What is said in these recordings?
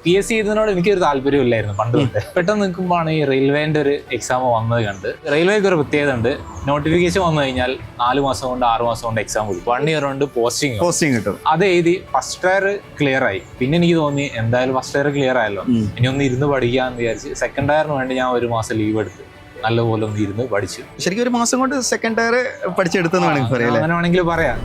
PSC ചെയ്തതിനോട് എനിക്കൊരു താല്പര്യമില്ലായിരുന്നു പണ്ട് തൊട്ട്. പെട്ടെന്ന് നിൽക്കുമ്പോഴാണ് ഈ റെയിൽവേന്റെ ഒരു എക്സാം വന്നത് കണ്ട്. റെയിൽവേക്ക് ഒരു പ്രത്യേകത ഉണ്ട്, നോട്ടിഫിക്കേഷൻ വന്നു കഴിഞ്ഞാൽ 4 മാസം കൊണ്ട് 6 മാസം കൊണ്ട് എക്സാം കൊടുക്കും. 1 ഇയർ കൊണ്ട് പോസ്റ്റിംഗ് കിട്ടും. അത് എഴുതി ഫസ്റ്റ് ഇയർ ക്ലിയർ ആയി. പിന്നെ എനിക്ക് തോന്നി എന്തായാലും ഫസ്റ്റ് ഇയർ ക്ലിയർ ആയല്ലോ, ഇനി ഒന്ന് ഇരുന്ന് പഠിക്കാന്ന് വിചാരിച്ച് സെക്കൻഡ് ഇയറിന് വേണ്ടി ഞാൻ 1 മാസം ലീവ് എടുത്ത് നല്ലപോലെ ഒന്ന് ഇരുന്ന് പഠിച്ചു. ശരിക്കും 1 മാസം കൊണ്ട് സെക്കൻഡ് ഇയർ പഠിച്ചെടുത്തെന്ന് വേണമെങ്കിൽ പറയാം. അങ്ങനെ വേണമെങ്കിൽ പറയാം.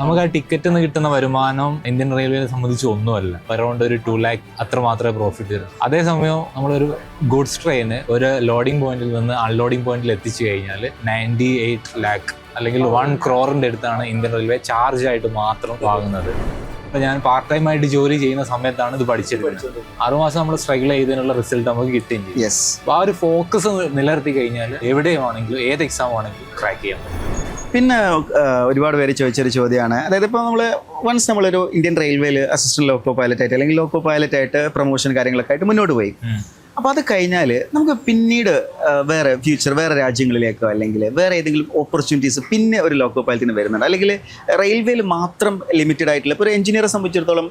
നമുക്ക് ആ ടിക്കറ്റ് നിന്ന് കിട്ടുന്ന വരുമാനം ഇന്ത്യൻ റെയിൽവേയെ സംബന്ധിച്ച് ഒന്നുമല്ല. അറൗണ്ട് ഒരു 2 lakh അത്ര മാത്രമേ പ്രോഫിറ്റ് തരും. അതേസമയം നമ്മളൊരു ഗുഡ്സ് ട്രെയിന് ഒരു ലോഡിംഗ് പോയിന്റിൽ നിന്ന് അൺലോഡിംഗ് പോയിന്റിൽ എത്തിച്ചു കഴിഞ്ഞാൽ 98 lakh അല്ലെങ്കിൽ 1 crore അടുത്താണ് ഇന്ത്യൻ റെയിൽവേ ചാർജ് ആയിട്ട് മാത്രം വാങ്ങുന്നത്. അപ്പോൾ ഞാൻ പാർട്ട് ടൈം ആയിട്ട് ജോലി ചെയ്യുന്ന സമയത്താണ് ഇത് പഠിച്ചെടുക്കുന്നത്. 6 മാസം നമ്മൾ സ്ട്രഗിൾ ചെയ്തതിനുള്ള റിസൾട്ട് നമുക്ക് കിട്ടുകയും ചെയ്യും. അപ്പോൾ ആ ഒരു ഫോക്കസ് നിലനിർത്തി കഴിഞ്ഞാൽ എവിടെയാണെങ്കിലും ഏത് എക്സാം ആണെങ്കിലും ക്രാക്ക് ചെയ്യാൻ പറ്റും. പിന്നെ ഒരുപാട് പേര് ചോദിച്ചൊരു ചോദ്യമാണ്, അതായത് ഇപ്പോൾ വൺസ് നമ്മളൊരു ഇന്ത്യൻ റെയിൽവേയിൽ അസിസ്റ്റന്റ് ലോക്കോ പൈലറ്റ് ആയിട്ട് അല്ലെങ്കിൽ ലോക്കോ പൈലറ്റ് ആയിട്ട് പ്രൊമോഷൻ കാര്യങ്ങളൊക്കെ ആയിട്ട് മുന്നോട്ട് പോയി. അപ്പോൾ അത് കഴിഞ്ഞാൽ നമുക്ക് പിന്നീട് വേറെ രാജ്യങ്ങളിലേക്കോ അല്ലെങ്കിൽ വേറെ ഏതെങ്കിലും ഓപ്പർച്യൂണിറ്റീസ് പിന്നെ ഒരു ലോക്കോ പൈലറ്റിന് വരുന്നുണ്ട്, അല്ലെങ്കിൽ റെയിൽവേയിൽ മാത്രം ലിമിറ്റഡ് ആയിട്ടുള്ള ഇപ്പോൾ ഒരു എഞ്ചിനീയറെ സംബന്ധിച്ചിടത്തോളം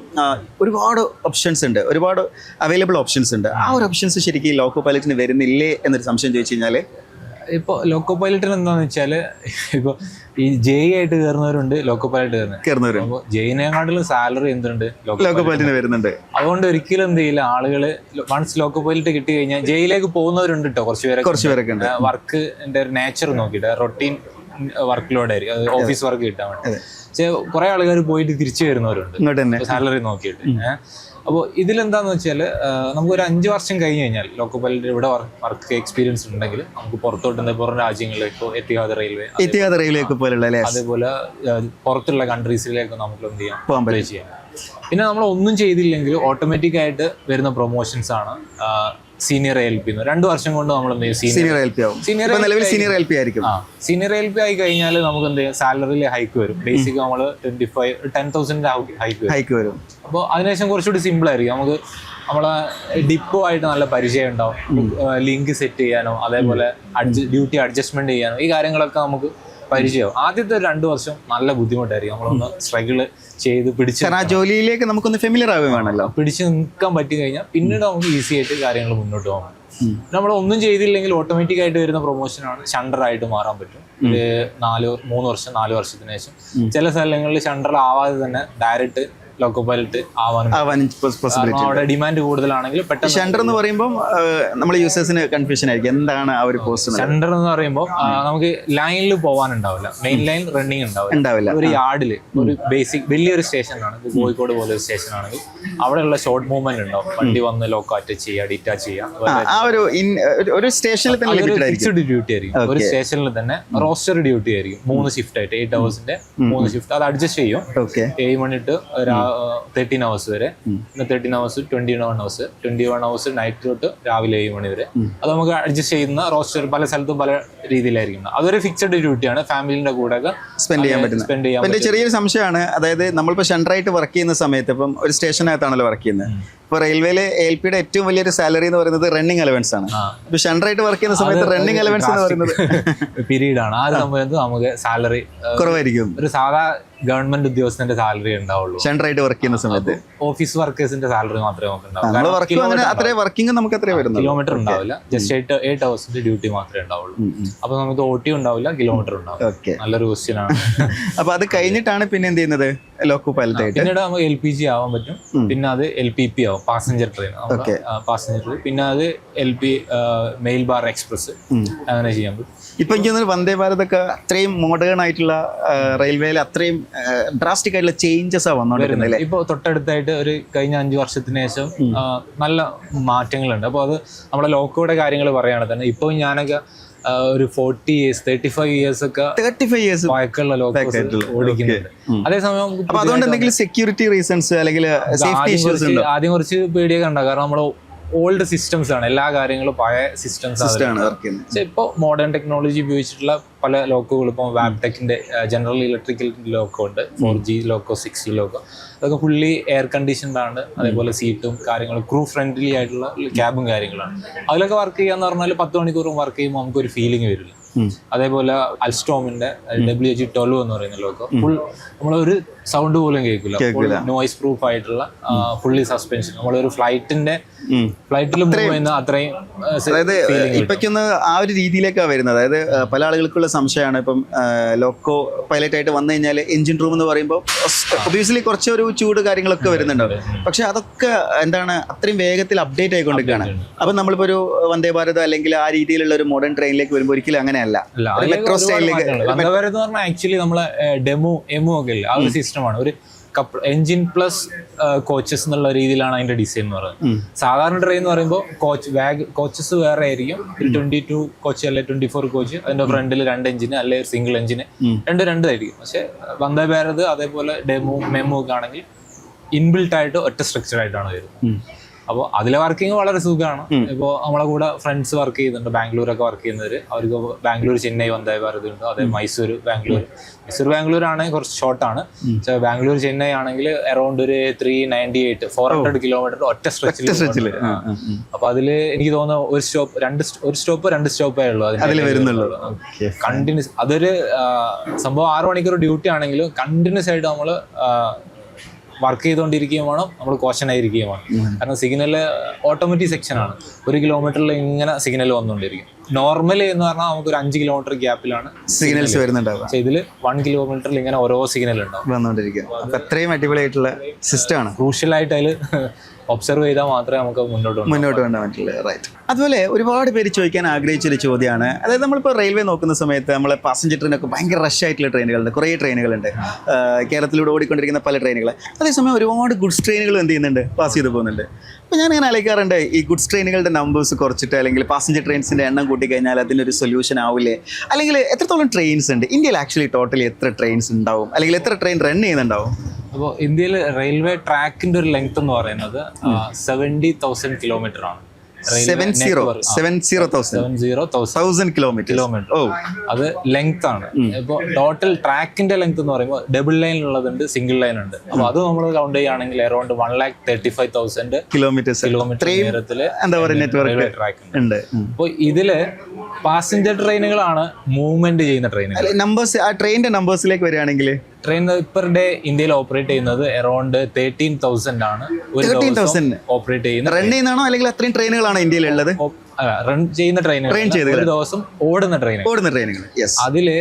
ഒരുപാട് ഓപ്ഷൻസ് ഉണ്ട്, ഒരുപാട് അവൈലബിൾ ഓപ്ഷൻസ് ഉണ്ട്. ആ ഒരു ഓപ്ഷൻസ് ശരിക്കും ലോക്കോ പൈലറ്റിന് വരുന്നില്ലേ എന്നൊരു സംശയം ചോദിച്ചു കഴിഞ്ഞാൽ, ഇപ്പോൾ ലോക്കോ പൈലറ്റിന് എന്താണെന്ന് വെച്ചാൽ ഇപ്പോൾ ഈ JE ആയിട്ട് കയറുന്നവരുണ്ട്, ലോക്കോ പൈലറ്റ് കയറുന്നവരുണ്ട്. അപ്പോൾ JE-നെക്കാട്ടിലും സാലറി എന്തുണ്ട് ലോക്കോ പൈലറ്റിന് വരുന്നുണ്ട്. അതുകൊണ്ട് ഒരിക്കലും എന്ത് ചെയ്യില്ല, ആളുകൾ വൺസ് ലോക്കോ പൈലറ്റ് കിട്ടി കഴിഞ്ഞാൽ JE-ലേക്ക് പോകുന്നവരുണ്ട് കേട്ടോ. കുറച്ച് പേരൊക്കെ ഉണ്ട്. വർക്കിന്റെ ഒരു നേച്ചർ നോക്കിയിട്ട് റൊട്ടീൻ വർക്ക് ലോഡ് ആയിരിക്കും, ഓഫീസ് വർക്ക് കിട്ടാൻ വേണ്ടി. പക്ഷേ കുറെ ആളുകൾ പോയിട്ട് തിരിച്ചു വരുന്നവരുണ്ട് സാലറി നോക്കിയിട്ട്. അപ്പോൾ ഇതിലെന്താന്ന് വെച്ചാൽ നമുക്കൊരു 5 വർഷം കഴിഞ്ഞ് കഴിഞ്ഞാൽ ലോക്കോ പൈലറ്റ് ഇവിടെ വർക്ക് എക്സ്പീരിയൻസ് ഉണ്ടെങ്കിൽ നമുക്ക് പുറത്തോട്ട് പുറം രാജ്യങ്ങളിലേക്കോ എത്തിഹാദ് റെയിൽവേ പോലുള്ള അതേപോലെ പുറത്തുള്ള കൺട്രീസിലേക്കോ നമുക്ക് എന്ത് ചെയ്യാം. പിന്നെ നമ്മൾ ഒന്നും ചെയ്തില്ലെങ്കിൽ ഓട്ടോമാറ്റിക് ആയിട്ട് വരുന്ന പ്രൊമോഷൻസ് ആണ് സീനിയർ LP. 2 വർഷം കൊണ്ട് നമ്മൾ എന്ത് ചെയ്യും, സീനിയർ LP ആയി കഴിഞ്ഞാൽ നമുക്ക് എന്ത് ചെയ്യും, സാലറിയിൽ ഹൈക്ക് വരും. ബേസിക് നമ്മൾ 10,000 ഹൈക്ക് വരും. അപ്പോൾ അതിനുശേഷം കുറച്ചുകൂടി സിമ്പിൾ ആയിരിക്കും. നമുക്ക് നമ്മളെ ഡിപ്പോ ആയിട്ട് നല്ല പരിചയം ഉണ്ടാവും, ലിങ്ക് സെറ്റ് ചെയ്യാനോ അതേപോലെ ഡ്യൂട്ടി അഡ്ജസ്റ്റ്മെന്റ് ചെയ്യാനോ ഈ കാര്യങ്ങളൊക്കെ നമുക്ക് പരിചയമാവും. ആദ്യത്തെ 2 വർഷം നല്ല ബുദ്ധിമുട്ടായിരിക്കും. നമ്മളൊന്ന് സ്ട്രഗിൾ ചെയ്ത് ജോലിയിലേക്ക് നമുക്കൊന്ന് ഫെമിലിയർ ആവുകയാണല്ലോ, പിടിച്ച് നിൽക്കാൻ പറ്റി കഴിഞ്ഞാൽ പിന്നീട് നമുക്ക് ഈസി ആയിട്ട് കാര്യങ്ങൾ മുന്നോട്ട് പോകാൻ. നമ്മൾ ഒന്നും ചെയ്തില്ലെങ്കിൽ ഓട്ടോമാറ്റിക് ആയിട്ട് വരുന്ന പ്രൊമോഷനാണ് ഷണ്ടർ ആയിട്ട് മാറാൻ പറ്റും. 3 വർഷം 4 വർഷത്തിന് ശേഷം ചില സ്ഥലങ്ങളിൽ ഷണ്ടർ ആവാതെ തന്നെ ഡയറക്റ്റ് ലോക്കോ പൈലറ്റ് ആവാനും അവിടെ ഡിമാൻഡ് കൂടുതലാണെങ്കിൽ പെട്ടെന്ന്. ഷണ്ടർ എന്ന് പറയുമ്പോൾ നമ്മൾ യൂസേഴ്സിന് കൺഫ്യൂഷൻ ആയിരിക്കും, എന്താണ് ആ ഒരു പോസ്റ്റ്. ഷണ്ടർ എന്ന് പറയുമ്പോൾ നമുക്ക് ലൈനിൽ പോകാനുണ്ടാവില്ല, മെയിൻ ലൈൻ റണ്ണിങ് ഉണ്ടാവില്ല. ഒരു യാർഡിൽ ഒരു ബേസിക് വലിയൊരു സ്റ്റേഷനാണ്, കോഴിക്കോട് പോലെ ഒരു സ്റ്റേഷൻ ആണെങ്കിൽ അവിടെയുള്ള ഷോർട്ട് മൂവ്മെന്റ് ഉണ്ടാവും. വണ്ടി വന്ന് ലോക്കോ അറ്റാച്ച് ചെയ്യുക, ഡിറ്റാച്ച് ചെയ്യുക. ഒരു സ്റ്റേഷനിൽ തന്നെ ഫിക്സ്ഡ് ഡ്യൂട്ടി ആയിരിക്കും. ഒരു സ്റ്റേഷനിൽ തന്നെ റോസ്റ്റർ ഡ്യൂട്ടി ആയിരിക്കും. 3 ഷിഫ്റ്റ് ആയിട്ട് 8 hours 3 ഷിഫ്റ്റ്. അത് അഡ്ജസ്റ്റ് ചെയ്യും. 7 മണി to 13 hours വരെ. പിന്നെ 13 hours 21 hours നൈറ്റ് തൊട്ട് രാവിലെ 7 മണി വരെ. അത് നമുക്ക് അഡ്ജസ്റ്റ് ചെയ്യുന്ന റോസ്റ്റർ പല സ്ഥലത്തും പല രീതിയിലായിരിക്കും. അതൊരു ഫിക്സഡ് ഡ്യൂട്ടിയാണ്, ഫാമിലിന്റെ കൂടെ സ്പെൻഡ് ചെയ്യാൻ പറ്റും. എന്റെ ചെറിയൊരു സംശയമാണ്, അതായത് നമ്മളിപ്പോൾ ഷണ്ടറായിട്ട് വർക്ക് ചെയ്യുന്ന സമയത്ത് ഇപ്പം ഒരു സ്റ്റേഷനകത്താണല്ലോ വർക്ക് ചെയ്യുന്നത്. ഇപ്പോൾ റെയിൽവേയിലെ LPയുടെ ഏറ്റവും വലിയൊരു സാലറി എന്ന് പറയുന്നത് റണ്ണിങ് അലവൻസ് ആണ്. ഇപ്പൊ ഷണ്ടറായിട്ട് വർക്ക് ചെയ്യുന്ന സമയത്ത് റണ്ണിങ് അലവൻസ് എന്ന് പറയുന്നത് പീരീഡ് ആണ്. ആ സമയത്ത് നമുക്ക് സാലറി കുറവായിരിക്കും. ഒരു സാധാ ഗവൺമെന്റ് ഉദ്യോഗസ്ഥന്റെ സാലറി ഉണ്ടാവുള്ളൂ ഷണ്ടറായിട്ട് വർക്ക് ചെയ്യുന്ന സമയത്ത്. ഓഫീസ് വർക്കേഴ്സിന്റെ സാലറി മാത്രമേ കിലോമീറ്റർ ഉണ്ടാവില്ല. ജസ്റ്റ് 8 hours ഡ്യൂട്ടി മാത്രമേ ഉണ്ടാവുള്ളൂ. അപ്പൊ നമുക്ക് OT ഉണ്ടാവില്ല, കിലോമീറ്റർ ഉണ്ടാവില്ല. നല്ലൊരു ക്വസ്റ്റ്യൻ ആണ്. അപ്പൊ അത് കഴിഞ്ഞിട്ടാണ് പിന്നെ എന്ത് ചെയ്യുന്നത്, ലോക്കോ പൈലറ്റ് ആയിട്ട്. പിന്നീട് നമുക്ക് LPG ആവാൻ പറ്റും. പിന്നെ അത് LPP ആവും, പാസഞ്ചർ ട്രെയിൻ. പിന്നെ അത് LP മെയിൽ ബാർ എക്സ്പ്രസ്, അങ്ങനെ ചെയ്യാൻ പറ്റും. ഇപ്പൊ എനിക്ക് തോന്നുന്നു വന്ദേ ഭാരത് ഒക്കെ അത്രയും മോഡേൺ ആയിട്ടുള്ള റെയിൽവേയിൽ അത്രയും ഡ്രാസ്റ്റിക് ആയിട്ടുള്ള ചേഞ്ചസ് ആ വന്നോണ്ടിരുന്നില്ലേ. ഇപ്പൊ തൊട്ടടുത്തായിട്ട് ഒരു കഴിഞ്ഞ 5 വർഷത്തിന് ശേഷം നല്ല മാറ്റങ്ങളുണ്ട്. അപ്പോൾ അത് നമ്മുടെ ലോക്കോയുടെ കാര്യങ്ങൾ പറയുകയാണെങ്കിൽ തന്നെ ഇപ്പോൾ ഞാനൊക്കെ ഒരു 40 years 35 years ഒക്കെ വയക്കുള്ള ലോക്കോസ് ഓടിക്കുന്നുണ്ട്. അതേസമയം അതുകൊണ്ട് എന്തെങ്കിലും സെക്യൂരിറ്റി റീസൺസ് അല്ലെങ്കിൽ സേഫ്റ്റി ഇഷ്യൂസ് ഉണ്ടോ? ആദ്യം കുറച്ച് പേടിയൊക്കെ ഉണ്ടാകും, കാരണം നമ്മൾ ഓൾഡ് സിസ്റ്റംസ് ആണ്, എല്ലാ കാര്യങ്ങളും പഴയ സിസ്റ്റംസ് ആണ്. പക്ഷെ ഇപ്പോൾ മോഡേൺ ടെക്നോളജി ഉപയോഗിച്ചിട്ടുള്ള പല ലോക്കോകൾ, ഇപ്പോൾ വാബ്ടെക്കിന്റെ ജനറൽ ഇലക്ട്രിക്കൽ ലോക്കോ ഉണ്ട്, 4G ലോക്കോ, 6G ലോക്കോ. അതൊക്കെ ഫുള്ളി എയർ കണ്ടീഷൻഡ് ആണ്. അതേപോലെ സീറ്റും കാര്യങ്ങളും ക്രൂ ഫ്രണ്ട്ലി ആയിട്ടുള്ള ക്യാബും കാര്യങ്ങളാണ്. അതിലൊക്കെ വർക്ക് ചെയ്യാന്ന് പറഞ്ഞാൽ 10 മണിക്കൂറും വർക്ക് ചെയ്യുമ്പോൾ നമുക്കൊരു ഫീലിംഗ് വരില്ല. അതേപോലെ അൽസ്റ്റോമിന്റെ WH-12 എന്ന് പറയുന്ന ലോക്കോ ഫുൾ നമ്മളൊരു സൗണ്ട് പോലും കേൾക്കില്ല. നോയിസ് പ്രൂഫ് ആയിട്ടുള്ള ഫുള്ളി സസ്പെൻഷൻ. നമ്മളൊരു ഫ്ലൈറ്റിൽ മൂവ് ചെയ്യുന്ന അത്രയും അതായത് ഇപ്പൊക്കൊന്ന് ആ ഒരു രീതിയിലേക്കാണ് വരുന്നത്. അതായത് പല ആളുകൾക്കുള്ള സംശയമാണ് ഇപ്പം ലോക്കോ പൈലറ്റ് ആയിട്ട് വന്നു കഴിഞ്ഞാൽ എഞ്ചിൻ റൂം എന്ന് പറയുമ്പോൾ ഒബിയസ്ലി കുറച്ചൊരു ചൂട് കാര്യങ്ങളൊക്കെ വരുന്നുണ്ടാവും. പക്ഷെ അതൊക്കെ എന്താണ് അത്രയും വേഗത്തിൽ അപ്ഡേറ്റ് ആയിക്കൊണ്ടിരിക്കുകയാണ്. അപ്പം നമ്മളിപ്പോൾ ഒരു വന്ദേ ഭാരത് അല്ലെങ്കിൽ ആ രീതിയിലുള്ള ഒരു മോഡേൺ ട്രെയിനിലേക്ക് വരുമ്പോൾ ഒരിക്കലും അങ്ങനെയല്ല. മെട്രോ സ്റ്റൈലിലേക്ക് വന്ദേ ഭാരത് എന്ന് പറഞ്ഞാൽ ആക്ച്വലി നമ്മളെ എമു ഒക്കെ ഇല്ല, ആ ഒരു സിസ്റ്റമാണ്. ഒരു എഞ്ചിൻ പ്ലസ് കോച്ചസ് എന്നുള്ള രീതിയിലാണ് അതിന്റെ ഡിസൈൻ എന്ന് പറയുന്നത്. സാധാരണ ട്രെയിൻ എന്ന് പറയുമ്പോൾ കോച്ചസ് വേറെ ആയിരിക്കും. 22 കോച്ച് അല്ലെ 24 കോച്ച്, അതിന്റെ ഫ്രണ്ടിൽ 2 എഞ്ചിന് അല്ലെ സിംഗിൾ എഞ്ചിന് രണ്ടായിരിക്കും. പക്ഷെ വന്ദേ ഭാരത് അതേപോലെ മെമു ഒക്കെ ആണെങ്കിൽ ഇൻബിൽട്ട് ആയിട്ട് ഒറ്റ സ്ട്രക്ചർ ആയിട്ടാണ് വരുന്നത്. അപ്പോൾ അതിലെ വർക്കിംഗ് വളരെ സുഖമാണ്. ഇപ്പോൾ നമ്മളെ കൂടെ ഫ്രണ്ട്സ് വർക്ക് ചെയ്യുന്നുണ്ട്, ബാംഗ്ലൂരൊക്കെ വർക്ക് ചെയ്യുന്നവർ. അവർക്ക് ബാംഗ്ലൂർ ചെന്നൈ വന്ദേ ഭാരത് ഉണ്ട്, അതേ മൈസൂർ ബാംഗ്ലൂർ ആണെങ്കിൽ കുറച്ച് ഷോർട്ടാണ്. ബാംഗ്ലൂർ ചെന്നൈ ആണെങ്കിൽ അറൌണ്ട് ഒരു 400 കിലോമീറ്റർ ഒറ്റ സ്ട്രെച്ചിൽ. അപ്പൊ അതില് എനിക്ക് തോന്നുന്നു ഒരു സ്റ്റോപ്പേ ഉള്ളൂ അതിൽ വരുന്നുള്ളൂ. കണ്ടിന്യൂസ് അതൊരു സംഭവം 6 മണിക്കൂർ ഡ്യൂട്ടി ആണെങ്കിലും കണ്ടിന്യൂസ് ആയിട്ട് നമ്മള് വർക്ക് ചെയ്തുകൊണ്ടിരിക്കുകയും വേണം, നമ്മൾ കോഷനായിരിക്കുകയും വേണം. കാരണം സിഗ്നല് ഓട്ടോമാറ്റിക് സെക്ഷനാണ്. 1 കിലോമീറ്ററിൽ ഇങ്ങനെ സിഗ്നൽ വന്നുകൊണ്ടിരിക്കും. നോർമലി എന്ന് പറഞ്ഞാൽ നമുക്ക് ഒരു 5 കിലോമീറ്റർ ഗ്യാപ്പിലാണ് സിഗ്നൽസ് വരുന്നുണ്ടാവും. പക്ഷേ ഇതിൽ 1 കിലോമീറ്ററിൽ ഇങ്ങനെ ഓരോ സിഗ്നൽ ഉണ്ടാവും വന്നുകൊണ്ടിരിക്കും. അത്രയും അടിപൊളിയായിട്ടുള്ള സിസ്റ്റമാണ്. ക്രൂഷ്യലായിട്ട് അതിൽ ഒബ്സർവ് ചെയ്താൽ മാത്രമേ നമുക്ക് മുന്നോട്ട് കൊണ്ടുപോകാൻ പറ്റുള്ളൂ. റൈറ്റ്. അതുപോലെ ഒരുപാട് പേര് ചോദിക്കാൻ ആഗ്രഹിച്ചൊരു ചോദ്യമാണ്, അതായത് നമ്മളിപ്പോൾ റെയിൽവേ നോക്കുന്ന സമയത്ത് നമ്മളെ പാസഞ്ചർ ട്രെയിനൊക്കെ ഭയങ്കര റഷ് ആയിട്ടുള്ള ട്രെയിനുകളുണ്ട്, കുറേ ട്രെയിനുകളുണ്ട്, കേരളത്തിലൂടെ ഓടിക്കൊണ്ടിരിക്കുന്ന പല ട്രെയിനുകൾ. അതേസമയം ഒരുപാട് ഗുഡ്സ് ട്രെയിനുകൾ എന്ത് ചെയ്യുന്നുണ്ട്, പാസ് ചെയ്ത് പോകുന്നുണ്ട്. അപ്പോൾ ഞാനിങ്ങനെ ആലോചിക്കാറുണ്ട്, ഈ ഗുഡ്സ് ട്രെയിനുകളുടെ നമ്പേഴ്സ് കുറച്ചിട്ട് അല്ലെങ്കിൽ പാസഞ്ചർ ട്രെയിൻസിൻ്റെ എണ്ണം കൂട്ടിക്കഴിഞ്ഞാൽ അതിനൊരു സൊല്യൂഷൻ ആവില്ലേ? അല്ലെങ്കിൽ എത്രത്തോളം ട്രെയിൻസ് ഉണ്ട് ഇന്ത്യയിൽ? ആക്ച്വലി ടോട്ടലി എത്ര ട്രെയിൻസ് ഉണ്ടാവും, അല്ലെങ്കിൽ എത്ര ട്രെയിൻ റൺ ചെയ്യുന്നുണ്ടാവും? അപ്പോൾ ഇന്ത്യയിൽ റെയിൽവേ ട്രാക്കിന്റെ ഒരു ലെങ്ത് എന്ന് പറയുന്നത് 70,000 കിലോമീറ്റർ ആണ്. 70,000 കിലോമീറ്റർ അത് ലെങ്ത് ആണ്. ഇപ്പോൾ ടോട്ടൽ ട്രാക്കിന്റെ ലെങ്ത് എന്ന് പറയുമ്പോൾ ഡബിൾ ലൈൻ ഉള്ളതുണ്ട്, സിംഗിൾ ലൈൻ ഉണ്ട്. അപ്പൊ അത് നമ്മൾ കൗണ്ട് ചെയ്യുകയാണെങ്കിൽ അറൌണ്ട് 135,000 കിലോമീറ്റർ നേരത്തില് ട്രാക്ക് ഉണ്ട്. അപ്പോൾ ഇതില് പാസഞ്ചർ ട്രെയിനുകളാണ് മൂവ്മെന്റ് ചെയ്യുന്ന ട്രെയിനുകൾ. നമ്പേഴ്സ് ആ ട്രെയിനിന്റെ നമ്പേഴ്സിലേക്ക് വരികയാണെങ്കിൽ ട്രെയിൻ പെർ ഡേ ഇന്ത്യയിൽ ഓപ്പറേറ്റ് ചെയ്യുന്നത് അറൌണ്ട് 13,000 ആണ് ഓപ്പറേറ്റ് ചെയ്യുന്നത്. റൺ ചെയ്യുന്നതാണോ അല്ലെങ്കിൽ അത്രയും ട്രെയിനുകളാണ് ഇന്ത്യയിൽ ഉള്ളത്? റൺ ചെയ്യുന്ന ട്രെയിനുകൾ, ഒരു ദിവസം ഓടുന്ന ട്രെയിനുകൾ. അതില്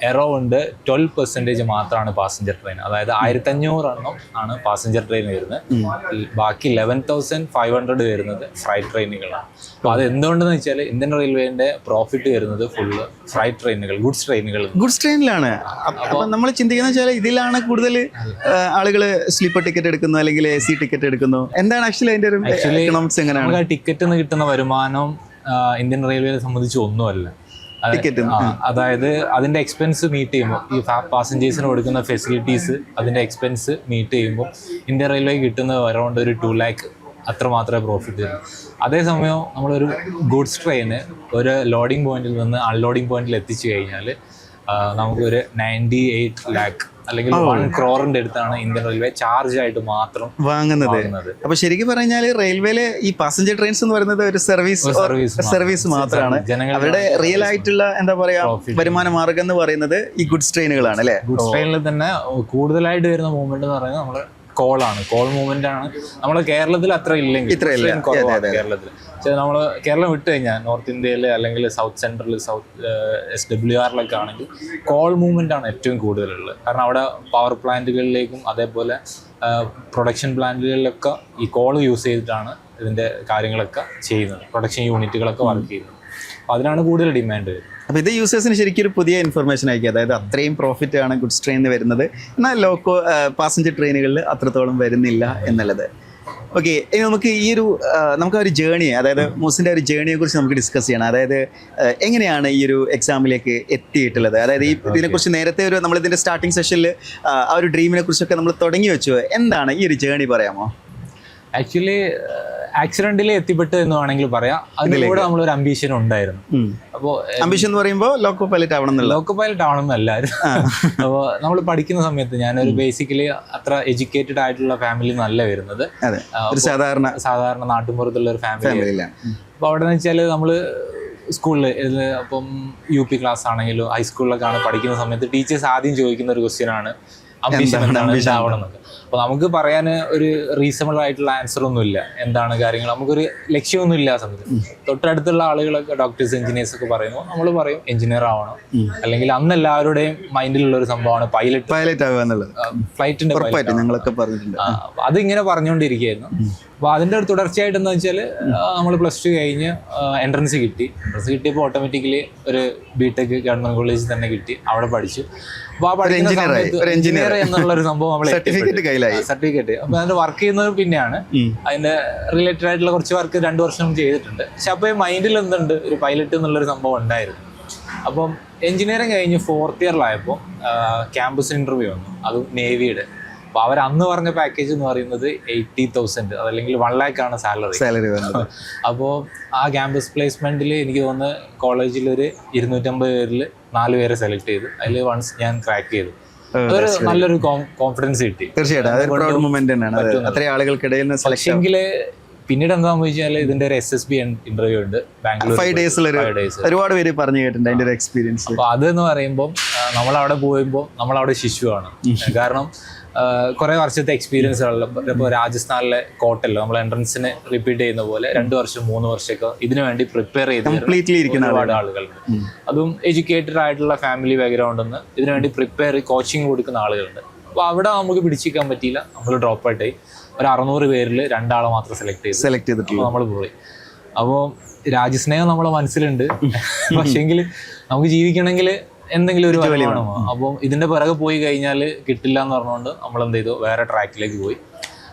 അറൌണ്ട് 12% മാത്രമാണ് പാസഞ്ചർ ട്രെയിൻ. അതായത് 1500 എണ്ണം ആണ് പാസഞ്ചർ ട്രെയിൻ വരുന്നത്. ബാക്കി 11,500 വരുന്നത് ഫ്രൈറ്റ് ട്രെയിനുകളാണ്. അപ്പൊ അത് എന്തുകൊണ്ടെന്ന് വെച്ചാൽ ഇന്ത്യൻ റെയിൽവേന്റെ പ്രോഫിറ്റ് വരുന്നത് ഫുള്ള് ഫ്രൈറ്റ് ട്രെയിനുകൾ, ഗുഡ്സ് ട്രെയിനിലാണ്. അപ്പൊ നമ്മൾ ചിന്തിക്കുന്ന വെച്ചാൽ ഇതിലാണ് കൂടുതൽ ആളുകൾ സ്ലീപ്പർ ടിക്കറ്റ് എടുക്കുന്നു അല്ലെങ്കിൽ AC ടിക്കറ്റ് എടുക്കുന്നു. എന്താണ് ആക്ച്വലി അതിന്റെ ഒരു എക്കണോമിക്സ്? എങ്ങനെയാണ് ടിക്കറ്റിൽ നിന്ന് കിട്ടുന്ന വരുമാനം ഇന്ത്യൻ റെയിൽവേയെ സംബന്ധിച്ച് ഒന്നുമല്ല. അതായത് അതിന്റെ എക്സ്പെൻസ് മീറ്റ് ചെയ്യുമ്പോൾ, ഈ പാസഞ്ചേഴ്സിന് കൊടുക്കുന്ന ഫെസിലിറ്റീസ്, അതിന്റെ എക്സ്പെൻസ് മീറ്റ് ചെയ്യുമ്പോൾ ഇന്ത്യൻ റെയിൽവേ കിട്ടുന്നത് അറൗണ്ട് ഒരു 2 lakh അത്ര മാത്രമേ പ്രോഫിറ്റ് തരും. അതേസമയം നമ്മളൊരു ഗുഡ്സ് ട്രെയിന് ഒരു ലോഡിംഗ് പോയിന്റിൽ നിന്ന് അൺലോഡിംഗ് പോയിന്റിൽ എത്തിച്ചു കഴിഞ്ഞാൽ നമുക്കൊരു 98 lakh അല്ലെങ്കിൽ 1 crore അടുത്താണ് ഇന്ത്യൻ റെയിൽവേ ചാർജ് ആയിട്ട് മാത്രം വാങ്ങുന്നത്. അപ്പൊ ശരിക്കും പറഞ്ഞാൽ റെയിൽവേയിലെ ഈ പാസഞ്ചർ ട്രെയിൻസ് എന്ന് പറയുന്നത് ഒരു സർവീസ് മാത്രമാണ്. അവരുടെ റിയൽ ആയിട്ടുള്ള എന്താ പറയാ വരുമാന മാർഗം എന്ന് പറയുന്നത് ഈ ഗുഡ്സ് ട്രെയിനുകളാണ് അല്ലെ. ഗുഡ്സ് ട്രെയിനിൽ തന്നെ കൂടുതലായിട്ട് വരുന്ന മൂവ്മെന്റ് എന്ന് പറയുന്നത് നമ്മള് കോൾ മൂവ്മെന്റ് ആണ്. നമ്മള് കേരളത്തിൽ അത്ര ഇല്ലെങ്കിൽ കേരളത്തിൽ നമ്മൾ കേരളം വിട്ട് കഴിഞ്ഞാൽ നോർത്ത് ഇന്ത്യയിൽ അല്ലെങ്കിൽ സൗത്ത് സെൻട്രൽ, SWR ആണെങ്കിൽ കോൾ മൂവ്മെന്റ് ആണ് ഏറ്റവും കൂടുതലുള്ളത്. കാരണം അവിടെ പവർ പ്ലാന്റുകളിലേക്കും അതേപോലെ പ്രൊഡക്ഷൻ പ്ലാന്റുകളിലൊക്കെ ഈ കോൾ യൂസ് ചെയ്തിട്ടാണ് ഇതിന്റെ കാര്യങ്ങളൊക്കെ ചെയ്യുന്നത്, പ്രൊഡക്ഷൻ യൂണിറ്റുകളൊക്കെ വർക്ക് ചെയ്യുന്നത്. അപ്പോൾ അതിനാണ് കൂടുതൽ ഡിമാൻഡ് വരുന്നത്. അപ്പോൾ ഇത് യൂസേഴ്സിന് ശരിക്കും ഒരു പുതിയ ഇൻഫർമേഷൻ ആയിരിക്കും. അതായത് അത്രയും പ്രോഫിറ്റ് ആണ് ഗുഡ്സ് ട്രെയിനിന് വരുന്നത്, എന്നാൽ ലോക്കോ പാസഞ്ചർ ട്രെയിനുകളിൽ അത്രത്തോളം വരുന്നില്ല എന്നുള്ളത്. ഓക്കെ, ഇനി നമുക്ക് നമുക്ക് ഒരു ജേണി, അതായത് മൂസിൻ്റെ ഒരു ജേണിയെ കുറിച്ച് നമുക്ക് ഡിസ്കസ് ചെയ്യണം. അതായത് എങ്ങനെയാണ് ഈ ഒരു എക്സാമിലേക്ക് എത്തിയിട്ടുള്ളത്? അതായത് ഈ ഇതിനെക്കുറിച്ച് നേരത്തെ നമ്മളിതിൻ്റെ സ്റ്റാർട്ടിങ് സെഷനിൽ ആ ഒരു ഡ്രീമിനെ കുറിച്ചൊക്കെ നമ്മൾ തുടങ്ങി വെച്ചു. എന്താണ് ഈ ഒരു ജേണി, പറയാമോ? ആക്ച്വലി ആക്സിഡന്റിൽ എത്തിപ്പെട്ടു എന്ന് വേണമെങ്കിൽ പറയാം. അതിലൂടെ നമ്മളൊരു അംബീഷൻ ഉണ്ടായിരുന്നു. അപ്പോൾ അംബീഷൻ എന്ന് പറയുമ്പോൾ ലോക്കോ പൈലറ്റ് ആവണം എല്ലാവരും. അപ്പോൾ നമ്മൾ പഠിക്കുന്ന സമയത്ത് ഞാനൊരു ബേസിക്കലി അത്ര എഡ്യൂക്കേറ്റഡ് ആയിട്ടുള്ള ഫാമിലി നല്ല വരുന്നത്, സാധാരണ നാട്ടുമ്പുറത്തുള്ള ഒരു ഫാമിലിയാണ്. അപ്പോൾ അവിടെ എന്ന് വെച്ചാൽ നമ്മൾ സ്കൂളിൽ അപ്പം UP ക്ലാസ് ആണെങ്കിലും ഹൈസ്കൂളിലൊക്കെ ആണ് പഠിക്കുന്ന സമയത്ത് ടീച്ചേഴ്സ് ആദ്യം ചോദിക്കുന്ന ഒരു ക്വസ്റ്റ്യൻ ആണ്, അംബിഷൻ എന്താണ്, എന്താവണം എന്നൊക്കെ. അപ്പൊ നമുക്ക് പറയാൻ ഒരു റീസണബിൾ ആയിട്ടുള്ള ആൻസർ ഒന്നുമില്ല, എന്താണ് കാര്യങ്ങൾ, നമുക്കൊരു ലക്ഷ്യമൊന്നും ഇല്ല. ആ സമയത്ത് തൊട്ടടുത്തുള്ള ആളുകളൊക്കെ ഡോക്ടേഴ്സ് എഞ്ചിനീയേഴ്സ് ഒക്കെ പറയുന്നു, നമ്മൾ പറയും എഞ്ചിനീയർ ആവണം. അല്ലെങ്കിൽ അന്ന് എല്ലാവരുടെയും മൈൻഡിലുള്ള ഒരു സംഭവമാണ് പൈലറ്റ് ആവുക എന്നുള്ളത്, ഫ്ലൈറ്റിന്റെ അതിങ്ങനെ പറഞ്ഞുകൊണ്ടിരിക്കുകയായിരുന്നു. അപ്പൊ അതിന്റെ ഒരു തുടർച്ചയായിട്ട് എന്താ വെച്ചാൽ നമ്മൾ +2 കഴിഞ്ഞ് എൻട്രൻസ് കിട്ടിയപ്പോൾ ഓട്ടോമാറ്റിക്കലി ഒരു ബിടെക് ഗവൺമെന്റ് കോളേജിൽ തന്നെ കിട്ടി, അവിടെ പഠിച്ചു. അപ്പൊ ആ പഠിക്കുന്ന സമയത്ത് എഞ്ചിനീയർ എന്നുള്ള ഒരു സംഭവം നമ്മൾ സർട്ടിഫിക്കറ്റ്. അപ്പൊ അതിന്റെ വർക്ക് ചെയ്യുന്നത് പിന്നെയാണ്, അതിന്റെ റിലേറ്റഡ് ആയിട്ടുള്ള കുറച്ച് വർക്ക് 2 വർഷം ചെയ്തിട്ടുണ്ട്. പക്ഷെ അപ്പൊ മൈൻഡിൽ എന്തുണ്ട്, ഒരു പൈലറ്റ് എന്നുള്ളൊരു സംഭവം ഉണ്ടായിരുന്നു. അപ്പം എഞ്ചിനീയറിംഗ് കഴിഞ്ഞ് 4th ഇയറിലായപ്പോൾ ക്യാമ്പസ് ഇന്റർവ്യൂ വന്നു, അതും നേവിയുടെ. അപ്പോൾ അവർ അന്ന് പറഞ്ഞ പാക്കേജ് എന്ന് പറയുന്നത് 80,000 അതല്ലെങ്കിൽ 1 lakh ആണ് സാലറി വരുന്നത്. അപ്പോൾ ആ ക്യാമ്പസ് പ്ലേസ്മെന്റിൽ എനിക്ക് തോന്നുന്നു കോളേജിൽ ഒരു 250 പേരിൽ 4 പേരെ സെലക്ട് ചെയ്തു. അതിൽ വൺസ് ഞാൻ ക്രാക്ക് ചെയ്തു. അതൊരു നല്ലൊരു കോൺഫിഡൻസ് കിട്ടി. തീർച്ചയായിട്ടും അത്രയും ആളുകൾക്കിടയിൽ. പക്ഷെങ്കിൽ പിന്നീട് എന്താണെന്ന് വെച്ചാൽ ഇതിന്റെ ഒരു SSB ഇന്റർവ്യൂ ഉണ്ട് ബാംഗ്ലൂർ, 5 days. ഒരുപാട് പേര് പറഞ്ഞു കേട്ടിട്ടുണ്ട് അതിന്റെ ഒരു എക്സ്പീരിയൻസ്. അപ്പൊ അതെന്ന് പറയുമ്പോൾ നമ്മളവിടെ പോയുമ്പോൾ നമ്മളവിടെ ശിശുവാണ്. കാരണം കുറെ വർഷത്തെ എക്സ്പീരിയൻസ് ഉള്ള, ഇപ്പോൾ രാജസ്ഥാനിലെ കോട്ടല്ലോ നമ്മൾ എൻട്രൻസിന് റിപ്പീറ്റ് ചെയ്യുന്ന പോലെ 2 വർഷം 3 വർഷമൊക്കെ ഇതിനു വേണ്ടി പ്രിപ്പയർ ചെയ്ത് ഒരുപാട് ആളുകളുണ്ട്. അതും എഡ്യൂക്കേറ്റഡ് ആയിട്ടുള്ള ഫാമിലി ബാക്ക്ഗ്രൗണ്ടിൽ നിന്ന് ഇതിനു വേണ്ടി കോച്ചിങ് കൊടുക്കുന്ന ആളുകളുണ്ട്. അപ്പോൾ അവിടെ നമുക്ക് പിടിച്ചിരിക്കാൻ പറ്റിയില്ല, നമ്മൾ ഡ്രോപ്പ് ഔട്ടായി. ഒരു 600 പേരിൽ 2 ആളെ മാത്രം സെലക്ട് ചെയ്തിട്ടുള്ളൂ, നമ്മൾ പോയി. അപ്പോൾ രാജ്യസ്നേഹം നമ്മളെ മനസ്സിലുണ്ട്, പക്ഷേങ്കിൽ നമുക്ക് ജീവിക്കണമെങ്കിൽ എന്തെങ്കിലും ഒരു വരുമാനം. അപ്പോൾ ഇതിന്റെ പിറകെ പോയി കഴിഞ്ഞാൽ കിട്ടില്ല എന്ന് പറഞ്ഞുകൊണ്ട് നമ്മൾ എന്ത് ചെയ്തു, വേറെ ട്രാക്കിലേക്ക് പോയി.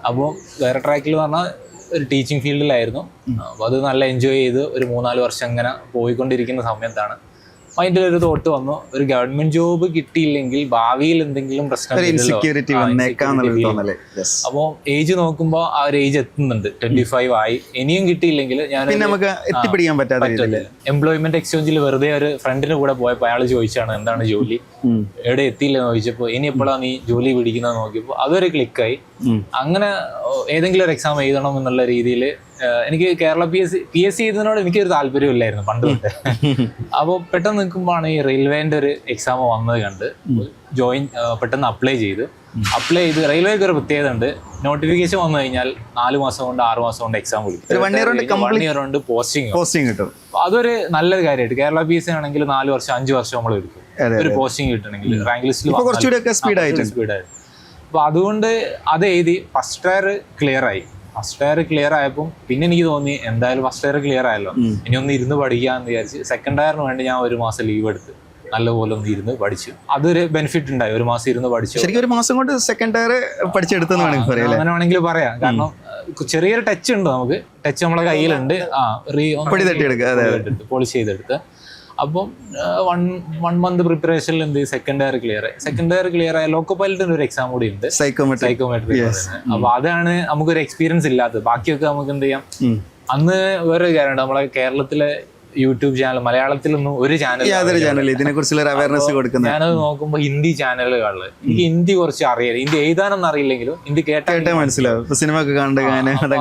അപ്പോൾ വേറെ ട്രാക്കിൽ എന്ന് പറഞ്ഞാൽ ഒരു ടീച്ചിങ് ഫീൽഡിലായിരുന്നു. അപ്പോൾ അത് നല്ല എൻജോയ് ചെയ്ത് ഒരു 3-4 വർഷം അങ്ങനെ പോയിക്കൊണ്ടിരിക്കുന്ന സമയത്താണ് മൈൻഡിലൊരു തോട്ട് വന്നു, ഒരു ഗവൺമെന്റ് ജോബ് കിട്ടിയില്ലെങ്കിൽ ഭാവിയിൽ എന്തെങ്കിലും പ്രശ്നം. അപ്പോൾ ഏജ് നോക്കുമ്പോൾ ആ ഒരു ഏജ് എത്തുന്നുണ്ട്, 25 ആയി. ഇനിയും കിട്ടിയില്ലെങ്കിൽ ഞാൻ എത്തിപ്പിടിക്കാൻ പറ്റാത്ത എംപ്ലോയ്മെന്റ് എക്സ്ചേഞ്ചിൽ വെറുതെ ഒരു ഫ്രണ്ടിന് കൂടെ പോയപ്പോൾ അയാൾ ചോദിച്ചാണ് എന്താണ് ജോലി, എവിടെ എത്തിയില്ലെന്ന് ചോദിച്ചപ്പോൾ ഇനി എപ്പോഴാണ് നീ ജോലി പിടിക്കുന്നത് നോക്കിയപ്പോൾ അതൊരു ക്ലിക്കായി. അങ്ങനെ ഏതെങ്കിലും ഒരു എക്സാം എഴുതണം എന്നുള്ള രീതിയിൽ എനിക്ക് കേരള PSC എഴുതുന്നതിനോട് എനിക്കൊരു താല്പര്യമില്ലായിരുന്നു പണ്ട് തൊട്ട്. അപ്പോൾ പെട്ടെന്ന് നിൽക്കുമ്പോഴാണ് ഈ റെയിൽവേന്റെ ഒരു എക്സാം വന്നത് കണ്ട് പെട്ടെന്ന് അപ്ലൈ ചെയ്ത് റെയിൽവേക്ക് ഒരു പ്രത്യേകത ഉണ്ട്, നോട്ടിഫിക്കേഷൻ വന്നു കഴിഞ്ഞാൽ 4 മാസം കൊണ്ട് 6 മാസം കൊണ്ട് എക്സാം വിളിക്കും, 1 year കൊണ്ട് പോസ്റ്റിംഗ് കിട്ടും. അതൊരു നല്ലൊരു കാര്യമായിട്ട് കേരള PSC ആണെങ്കിൽ 4 വർഷം 5 വർഷം നമ്മൾ എടുക്കും ഒരു പോസ്റ്റിംഗ് കിട്ടണമെങ്കിൽ, റാങ്ക് ലിസ്റ്റിൽ സ്പീഡായിട്ട്. അപ്പൊ അതുകൊണ്ട് അത് എഴുതി ഫസ്റ്റ് ഇയർ ക്ലിയർ ആയപ്പോൾ പിന്നെ എനിക്ക് തോന്നി എന്തായാലും ഫസ്റ്റ് ഇയർ ക്ലിയർ ആയല്ലോ, ഇനി ഒന്ന് ഇരുന്ന് പഠിക്കാന്ന് വിചാരിച്ച് സെക്കൻഡ് ഇയറിന് വേണ്ടി ഞാൻ 1 മാസം ലീവ് എടുത്ത് നല്ലപോലെ ഒന്ന് ഇരുന്ന് പഠിച്ചു. അതൊരു ബെനിഫിറ്റ് ഉണ്ടായി, 1 മാസം ഇരുന്ന് പഠിച്ചു. ശരിക്കും 1 മാസം കൊണ്ട് സെക്കൻഡ് ഇയർ പഠിച്ചെടുത്തെന്ന് അങ്ങനെ വേണമെങ്കിൽ പറയാം. കാരണം ചെറിയൊരു ടച്ച് ഉണ്ട്, നമുക്ക് ടച്ച് നമ്മളെ കയ്യിലുണ്ട്, പോളിഷ് ചെയ്തെടുത്ത്. അപ്പം 1 month പ്രിപ്പറേഷനിൽ എന്ത് സെക്കൻഡ് ഇയർ ക്ലിയർ ആയ ലോക്കോ പൈലറ്റിന് ഒരു എക്സാം കൂടി ഉണ്ട്, സൈക്കോമെട്രി. അപ്പൊ അതാണ് നമുക്കൊരു എക്സ്പീരിയൻസ് ഇല്ലാത്തത്. ബാക്കിയൊക്കെ നമുക്ക് എന്ത് ചെയ്യാം. അന്ന് വേറൊരു കാര്യമുണ്ട്, നമ്മളെ കേരളത്തിലെ യൂട്യൂബ് ചാനൽ മലയാളത്തിലൊന്നും ഒരു ചാനൽ ഇതിനെ കുറിച്ചുള്ള അവയർനെസ് കൊടുക്കുന്നത്. ഞാനത് നോക്കുമ്പോൾ ഹിന്ദി ചാനലുകളിൽ എനിക്ക് ഹിന്ദി കുറച്ച് അറിയാം, ഹിന്ദി എഴുതാനൊന്നും അറിയില്ലെങ്കിലും ഹിന്ദി കേട്ടാൽ മനസ്സിലാവും, സിനിമ ഒക്കെ കണ്ടു.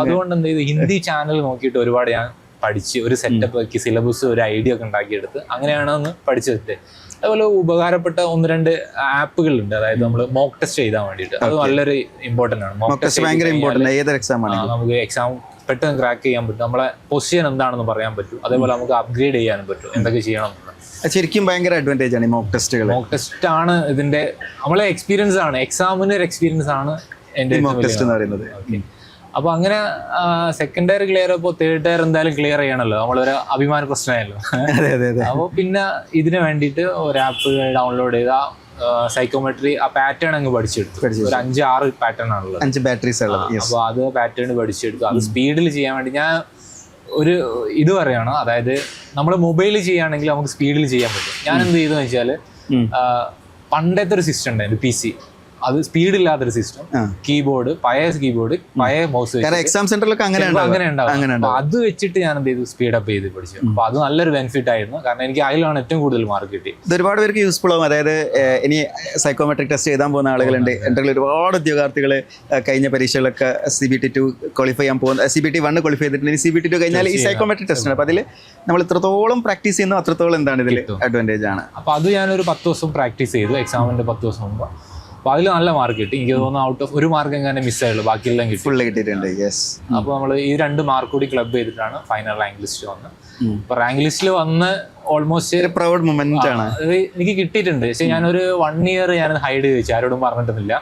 അതുകൊണ്ട് എന്ത് ചെയ്തു, ഹിന്ദി ചാനൽ നോക്കിയിട്ട് ഒരുപാട് ഞാൻ പഠിച്ച് ഒരു സെറ്റപ്പ് ആക്കി സിലബസ് ഒരു ഐഡിയ ഒക്കെ ഉണ്ടാക്കിയെടുത്ത് അങ്ങനെയാണ് ഒന്ന് പഠിച്ചെടുത്തത്. അതുപോലെ ഉപകാരപ്പെട്ട 1-2 ആപ്പുകളുണ്ട്, അതായത് നമ്മൾ മോക്ക് ടെസ്റ്റ് ചെയ്താൻ വേണ്ടിയിട്ട്. അത് നല്ലൊരു ഇമ്പോർട്ടന്റ് ആണ്. മോക്ക് ടെസ്റ്റ് ഭയങ്കര ഇമ്പോർട്ടന്റ്. ഏതൊരു എക്സാം ആണ് നമുക്ക് എക്സാം പെട്ടെന്ന് ക്രാക്ക് ചെയ്യാൻ പറ്റും, നമ്മളെ പൊസിഷൻ എന്താണെന്ന് പറയാൻ പറ്റും, അതേപോലെ നമുക്ക് അപ്ഗ്രേഡ് ചെയ്യാനും പറ്റും, എന്തൊക്കെ ചെയ്യണം. ശരിക്കും ഭയങ്കര അഡ്വാൻറ്റേജ് ആണ് മോക്ക് ടെസ്റ്റുകൾ. മോക്ക് ടെസ്റ്റ് ആണ് ഇതിന്റെ നമ്മളെ എക്സ്പീരിയൻസ് ആണ്, എക്സാമിന് ഒരു എക്സ്പീരിയൻസ് ആണ് എന്റെ മോക്ക് ടെസ്റ്റ് എന്ന് പറയുന്നത്. അപ്പൊ അങ്ങനെ സെക്കൻഡ് ഇയർ ക്ലിയർ ആയപ്പോൾ തേർഡ് ഇയർ എന്തായാലും ക്ലിയർ ചെയ്യണമല്ലോ, നമ്മളൊരു അഭിമാന പ്രശ്നമായല്ലോ. അപ്പോൾ പിന്നെ ഇതിന് വേണ്ടിയിട്ട് ഒരു ആപ്പ് ഡൗൺലോഡ് ചെയ്ത സൈക്കോമെട്രി ആ പാറ്റേൺ അങ്ങ് പഠിച്ചെടുത്തു. ഒരു 5-6 പാറ്റേൺ ആണല്ലോ, 5 ബാറ്ററീസ്. അപ്പോൾ അത് പാറ്റേൺ പഠിച്ചെടുത്തു. അത് സ്പീഡിൽ ചെയ്യാൻ വേണ്ടി ഞാൻ ഒരു ഇത് പറയാണ്, അതായത് നമ്മൾ മൊബൈലിൽ ചെയ്യുകയാണെങ്കിൽ നമുക്ക് സ്പീഡിൽ ചെയ്യാൻ പറ്റും. ഞാൻ എന്ത് ചെയ്തെന്ന് വെച്ചാൽ പണ്ടത്തെ ഒരു സിസ്റ്റം ഉണ്ടായിരുന്നു PC, അത് സ്പീഡ് ഇല്ലാത്തൊരു സിസ്റ്റം, പഴയ മൗസ്, എക്സാം സെന്ററിലൊക്കെ അങ്ങനെ ഉണ്ടാവും. അത് വെച്ചിട്ട് ഞാൻ എന്ത് ചെയ്തു, സ്പീഡപ്പ് ചെയ്ത് പഠിച്ചു. അപ്പൊ അത് നല്ലൊരു ബെനിഫിറ്റ് ആയിരുന്നു, കാരണം എനിക്ക് അതിലാണ് ഏറ്റവും കൂടുതൽ മാർക്ക് കിട്ടി. ഇത് ഒരുപാട് പേർക്ക് യൂസ്ഫുൾ ആവും. അതായത് ഇനി സൈക്കോമെട്രിക് ടെസ്റ്റ് എഴുതാൻ പോകുന്ന ആളുകളുണ്ട്. എൻ്റെ ഒരുപാട് ഉദ്യോഗാർത്ഥികൾ കഴിഞ്ഞ പരീക്ഷകളൊക്കെ CBT2 ക്വാളിഫൈ ചെയ്യാൻ പോകുന്ന, CBT1 ക്വാളിഫൈ ചെയ്തിട്ടുണ്ടെങ്കിൽ CBT2 കഴിഞ്ഞാൽ ഈ സൈക്കോമെട്രിക് ടെസ്റ്റ് ഉണ്ട്. അപ്പൊ അതിൽ നമ്മൾ ഇത്രത്തോളം പ്രാക്ടീസ് ചെയ്യുന്നു അത്രത്തോളം എന്താണ് ഇതിൽ അഡ്വാൻറ്റേജ് ആണ്. അപ്പൊ അത് ഞാനൊരു 10 ദിവസം പ്രാക്ടീസ് ചെയ്തു എക്സാമിന്റെ 10 ദിവസം മുമ്പ്. അപ്പോൾ അതിൽ നല്ല മാർക്ക് കിട്ടി. എനിക്ക് തോന്നുന്നു ഔട്ട് ഓഫ് ഒരു മാർക്ക് എങ്ങനെ മിസ്സായുള്ളൂ, ബാക്കിയെല്ലാം കിട്ടി, ഫുള്ള് കിട്ടിയിട്ടുണ്ട്. യെസ്. അപ്പോൾ നമ്മൾ ഈ 2 മാർക്ക് കൂടി ക്ലബ് ചെയ്തിട്ടാണ് ഫൈനൽ റാങ്ക് ലിസ്റ്റ് വന്നത്. അപ്പോൾ റാങ്ക് ലിസ്റ്റിൽ വന്ന് ഓൾമോസ്റ്റ് പ്രൗഡ് മൊമെന്റ് ആണ്. എനിക്ക് കിട്ടിയിട്ടുണ്ട്. പക്ഷെ ഞാനൊരു 1 ഇയർ ഞാൻ ഹൈഡ് ചോദിച്ചു, ആരോടും പറഞ്ഞിട്ടൊന്നുമില്ല.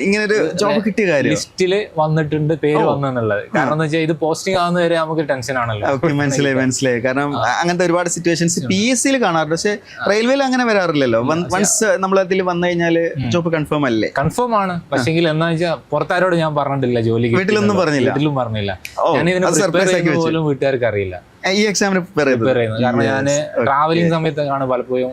ഇങ്ങനെ ഒരു ജോബ് കിട്ടിയ കാര്യം ലിസ്റ്റില് വന്നിട്ടുണ്ട്, പേര് വന്നെന്നുള്ളത്. കാരണം എന്ന് വെച്ചാൽ ഇത് പോസ്റ്റിംഗ് ആവുന്ന വരെ നമുക്ക് ടെൻഷൻ ആണല്ലോ. മനസ്സിലായി. കാരണം അങ്ങനത്തെ ഒരുപാട് സിറ്റുവേഷൻസ് PSC കാണാറുണ്ട്, പക്ഷെ റെയിൽവേയിൽ അങ്ങനെ വരാറില്ലല്ലോ. വൺസ് നമ്മൾ അതിൽ വന്നു കഴിഞ്ഞാൽ ജോബ് കൺഫേം അല്ലേ? കൺഫേം ആണ്. പക്ഷെങ്കിൽ എന്താ വെച്ചാൽ പുറത്താരോട് ഞാൻ പറഞ്ഞിട്ടില്ല, ജോലിക്ക് വീട്ടിലും പറഞ്ഞില്ല. ഞാൻ ഇതിനെ പ്രിപ്പയർ ചെയ്യുന്ന പോലും വീട്ടുകാർക്ക് അറിയില്ല. ഈ എക്സാമിന് പ്രിപ്പയർ ചെയ്യുന്നത് കാരണം ഞാൻ ട്രാവലിംഗ് സമയത്തൊക്കെയാണ് പലപ്പോഴും